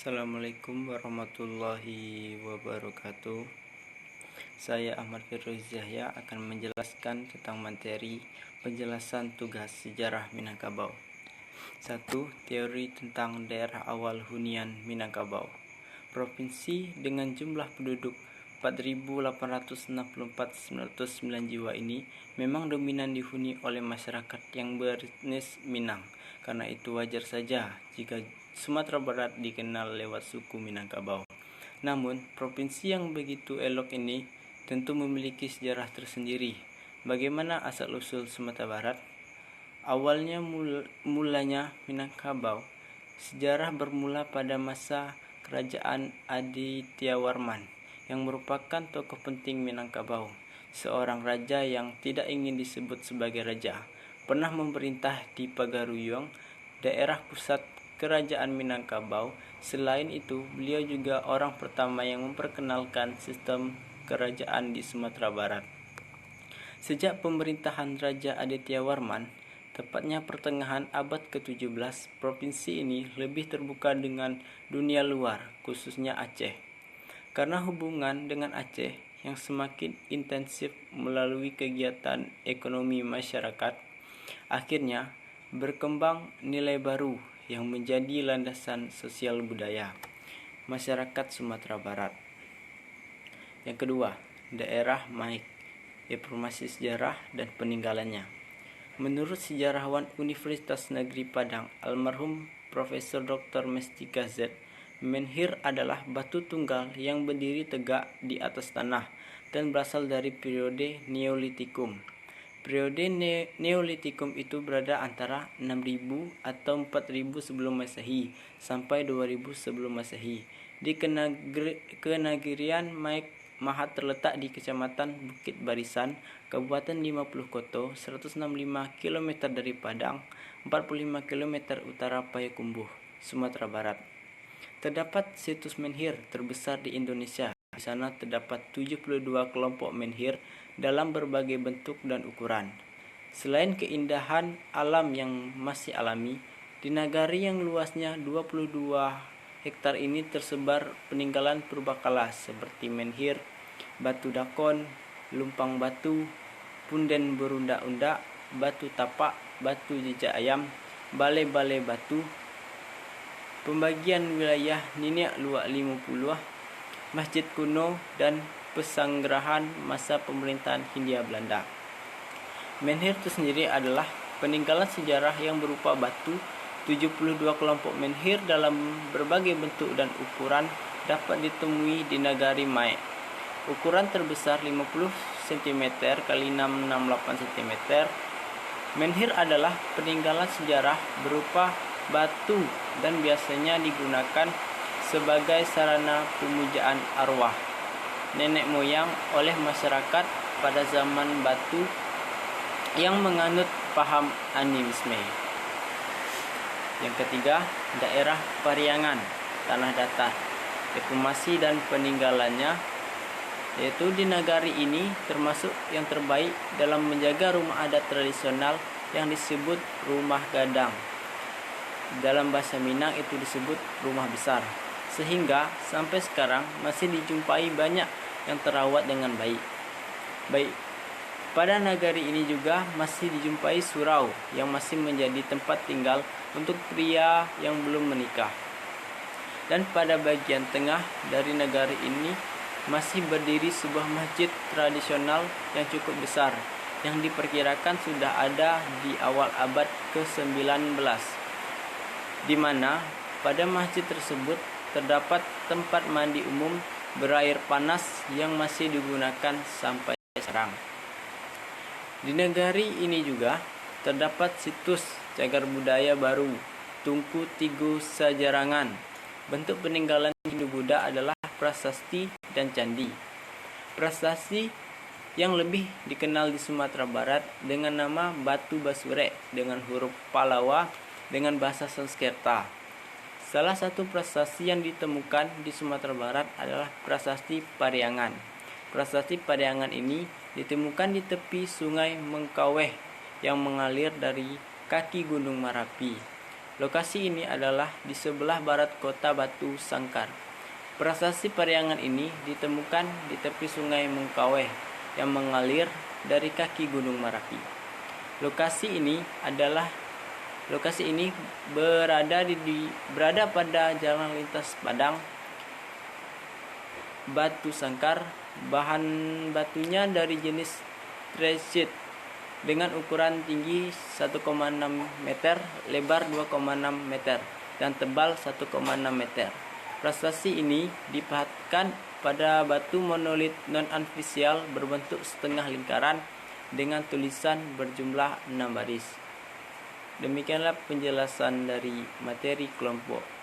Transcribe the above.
Assalamualaikum warahmatullahi wabarakatuh. Saya Ahmad Firuz Yahya akan menjelaskan tentang materi penjelasan tugas sejarah Minangkabau. 1. Teori tentang daerah awal hunian Minangkabau. Provinsi dengan jumlah penduduk 4.864.909 jiwa ini memang dominan dihuni oleh masyarakat yang beretnis Minang. Karena itu wajar saja jika Sumatera Barat dikenal lewat suku Minangkabau. Namun, provinsi yang begitu elok ini tentu memiliki sejarah tersendiri. Bagaimana asal-usul Sumatera Barat? Awalnya mulanya Minangkabau. Sejarah bermula pada masa Kerajaan Adityawarman yang merupakan tokoh penting Minangkabau. Seorang raja yang tidak ingin disebut sebagai raja, pernah memerintah di Pagaruyung, daerah pusat Kerajaan Minangkabau. Selain itu, beliau juga orang pertama yang memperkenalkan sistem kerajaan di Sumatera Barat. Sejak pemerintahan Raja Adityawarman, tepatnya pertengahan abad ke-17, provinsi ini lebih terbuka dengan dunia luar, khususnya Aceh. Karena hubungan dengan Aceh yang semakin intensif melalui kegiatan ekonomi masyarakat, akhirnya berkembang nilai baru yang menjadi landasan sosial budaya masyarakat Sumatera Barat. Yang kedua, daerah Maik, informasi sejarah dan peninggalannya. Menurut sejarawan Universitas Negeri Padang, almarhum Profesor Dr. Mestika Z, menhir adalah batu tunggal yang berdiri tegak di atas tanah dan berasal dari periode Neolitikum. Periode Neolitikum itu berada antara 6000 atau 4000 sebelum Masehi sampai 2000 sebelum Masehi. Di Kenagirian Maik Mahat terletak di Kecamatan Bukit Barisan, Kabupaten 50 Koto, 165 km dari Padang, 45 km utara Payakumbuh, Sumatera Barat. Terdapat situs menhir terbesar di Indonesia. Di sana terdapat 72 kelompok menhir dalam berbagai bentuk dan ukuran. Selain keindahan alam yang masih alami, di nagari yang luasnya 22 hektar ini tersebar peninggalan purbakala seperti menhir, batu dakon, lumpang batu, punden berundak-undak, batu tapak, batu jejak ayam, balai-balai batu, pembagian wilayah Niniak Luak 50, masjid kuno, dan pesanggerahan masa pemerintahan Hindia Belanda. Menhir itu sendiri adalah peninggalan sejarah yang berupa batu. 72 kelompok menhir dalam berbagai bentuk dan ukuran dapat ditemui di nagari Maik. Ukuran terbesar 50 cm x 668 cm. Menhir adalah peninggalan sejarah berupa batu dan biasanya digunakan sebagai sarana pemujaan arwah nenek moyang oleh masyarakat pada zaman batu yang menganut paham animisme. Yang ketiga, daerah Pariangan, tanah datar, informasi dan peninggalannya, yaitu di nagari ini termasuk yang terbaik dalam menjaga rumah adat tradisional yang disebut rumah gadang. Dalam bahasa Minang itu disebut rumah besar, sehingga sampai sekarang masih dijumpai banyak yang terawat dengan baik. Pada nagari ini juga masih dijumpai surau yang masih menjadi tempat tinggal untuk pria yang belum menikah. Dan pada bagian tengah dari nagari ini masih berdiri sebuah masjid tradisional yang cukup besar yang diperkirakan sudah ada di awal abad ke-19, di mana pada masjid tersebut terdapat tempat mandi umum berair panas yang masih digunakan sampai sekarang. Di negari ini juga terdapat situs cagar budaya baru Tungku Tigo Sajarangan. Bentuk peninggalan Hindu-Buddha adalah prasasti dan candi. Prasasti yang lebih dikenal di Sumatera Barat dengan nama Batu Basurek dengan huruf Palawa dengan bahasa Sanskerta. Salah satu prasasti yang ditemukan di Sumatera Barat adalah prasasti Pariangan. Prasasti Pariangan ini ditemukan di tepi sungai Mengkaweh yang mengalir dari kaki Gunung Marapi. Lokasi ini adalah di sebelah barat kota Batu Sangkar. Prasasti Pariangan ini ditemukan di tepi Sungai Mengkaweh yang mengalir dari kaki Gunung Merapi. Lokasi ini berada pada jalan lintas Padang Batu Sangkar. Bahan batunya dari jenis tracite dengan ukuran tinggi 1,6 meter, lebar 2,6 meter, dan tebal 1,6 meter. Prasasti ini dipahatkan pada batu monolit non-anfisial berbentuk setengah lingkaran dengan tulisan berjumlah 6 baris. Demikianlah penjelasan dari materi kelompok